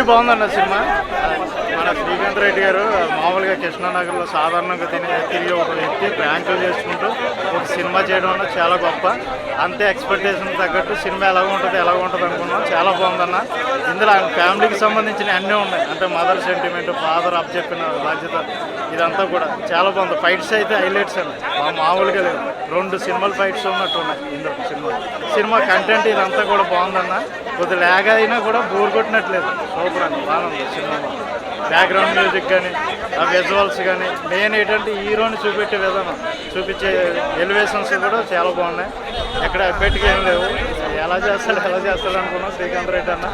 బాగుందన్న సినిమా. మన శ్రీకాంత్ రెడ్డి గారు మామూలుగా కృష్ణానగర్లో సాధారణంగా తిరిగి ఒక వ్యక్తి బ్యాంకులు చేసుకుంటూ ఒక సినిమా చేయడం అన్నది చాలా గొప్ప. అంతే ఎక్స్పెక్టేషన్ తగ్గట్టు సినిమా ఎలా ఉంటుంది అనుకున్నాం. చాలా బాగుందన్న. ఇందులో ఆయన ఫ్యామిలీకి సంబంధించిన అన్నీ ఉన్నాయి. అంటే మదర్ సెంటిమెంట్, ఫాదర్ అప్ చెప్పిన బాధ్యత, ఇదంతా కూడా చాలా బాగుంది. ఫైట్స్ అయితే హైలైట్స్ అన్న, మామూలుగా లేదు. 2 సినిమాలు ఫైట్స్ ఉన్నట్టు ఉన్నాయి ఇందులో. సినిమా కంటెంట్ ఇదంతా కూడా బాగుందన్న. కొద్ది ల్యాగ్ అయినా కూడా బోర్ కొట్టినట్లేదు. సూపర్ అన్న, బాగుంది సినిమాలో. బ్యాక్గ్రౌండ్ మ్యూజిక్ కానీ, ఆ విజువల్స్ కానీ, మెయిన్ ఏంటంటే హీరోని చూపెట్టే విధానం, చూపించే ఎలివేషన్స్ కూడా చాలా బాగున్నాయి. ఎక్కడ అబ్బెట్టుగా ఏం లేవు. ఎలా చేస్తాడు అనుకున్నాం శ్రీకాంత్ రెడ్డి అన్న.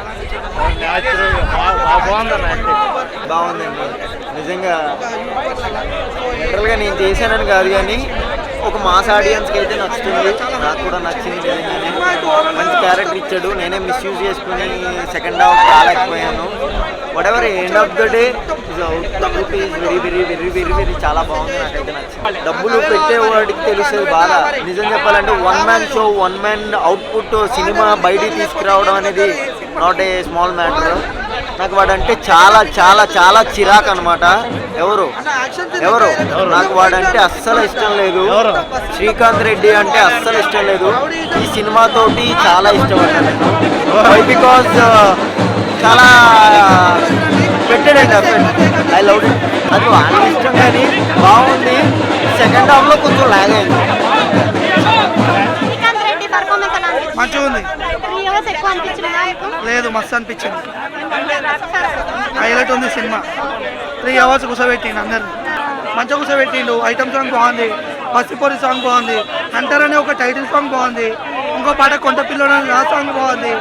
న్యాచురల్ బాగుందన్న యాక్టింగ్. బాగుందండి నిజంగా. లిటరల్గా నేను చేశానని కాదు కానీ ఒక మాస్ ఆడియన్స్కి అయితే నచ్చుతుంది. నాకు కూడా నచ్చింది నిజంగానే. మంచి క్యారెక్టర్ ఇచ్చాడు. నేనే మిస్యూజ్ చేసుకుని సెకండ్ హాఫ్ రాలేకపోయాను. Whatever end of the day output is very very very very very చాలా బాగుంది. నాకైతే నచ్చింది. డబ్బులు పెట్టేవాడికి తెలుస్తుంది బాధ. నిజం చెప్పాలంటే 1 man show, 1 man output cinema బయటికి తీసుకురావడం అనేది నాట్ ఏ స్మాల్ మ్యాటర్. నాకు వాడంటే చాలా చాలా చాలా చిరాకు అనమాట. ఎవరు నాకు వాడంటే అస్సలు ఇష్టం లేదు. శ్రీకాంత్ రెడ్డి అంటే అస్సలు ఇష్టం లేదు. ఈ సినిమాతోటి చాలా ఇష్టపడ్డాను. బికాజ్ చాలా పెట్టాడండి. I love it. అది వాళ్ళ ఇష్టం కానీ బాగుంది. సెకండ్ హాఫ్లో కొంచెం లాగ్ అయింది. మంచిగా ఉంది. లేదు మస్తు అనిపించింది. హైలైట్ ఉంది సినిమా. 3 అవర్స్ కూర్చోబెట్టిండు అందరిని. మంచిగా కూర్చోబెట్టిండు. ఐటమ్ సాంగ్ బాగుంది. పసిపొరి సాంగ్ బాగుంది. హంటర్ అనే ఒక టైటిల్ సాంగ్ బాగుంది. ఇంకో పాట కొంత పిల్లలు ఆ సాంగ్ బాగుంది.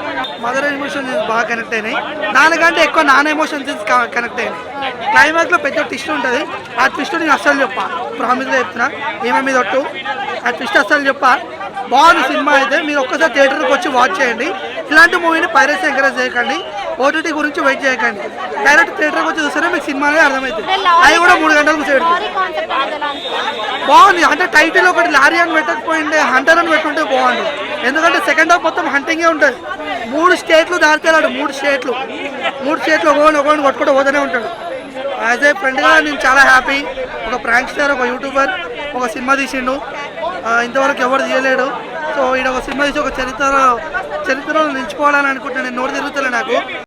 మదర్ ఎమోషన్స్ బాగా కనెక్ట్ అయినాయి. దానికంటే ఎక్కువ నాన్ ఎమోషన్స్ కనెక్ట్ అయినాయి. క్లైమాక్స్లో పెద్ద ట్విస్ట్ ఉంటుంది. ఆ ట్విస్ట్ నేను అస్సలు చెప్పా, ప్రామిస్గా చెప్తున్నా. ఈమె మీద ఒట్టు. ఆ ట్విస్ట్ అస్సలు చెప్పా. బాగుంది సినిమా. అయితే మీరు ఒక్కసారి థియేటర్కి వచ్చి వాచ్ చేయండి. ఇలాంటి మూవీని పైరసీ ఎంకరేజ్ చేయకండి. ఓటీటీ గురించి వెయిట్ చేయకండి. డైరెక్ట్ థియేటర్కి వచ్చి చూస్తేనే మీకు సినిమానే అర్థమవుతుంది. అవి కూడా 3 గంటలకు కూర్చోబెడుతుంది. బాగుంది. అంటే టైటిల్ ఒకటి లారీ అని పెట్టకపోయిండే హంటర్ అని పెట్టుంటే బాగుంది. ఎందుకంటే సెకండ్ హాఫ్ మొత్తం హంటింగే ఉంటుంది. 3 స్టేట్లు దాటికెళ్ళాడు. 3 స్టేట్లు ఒకరిని కొట్టుకుంటూ పోతూనే ఉంటాడు. యాజ్ ఏ ఫ్రెండ్గా నేను చాలా హ్యాపీ. ఒక ప్రాంక్ స్టార్, ఒక యూట్యూబర్ ఒక సినిమా తీసిండు. ఇంతవరకు ఎవరు తీయలేడు. సో ఈడ ఒక సినిమా తీసి ఒక చరిత్రలో నిలిచిపోవాలని అనుకుంటున్నాను. నేను నోరు తిరుగుతలే నాకు.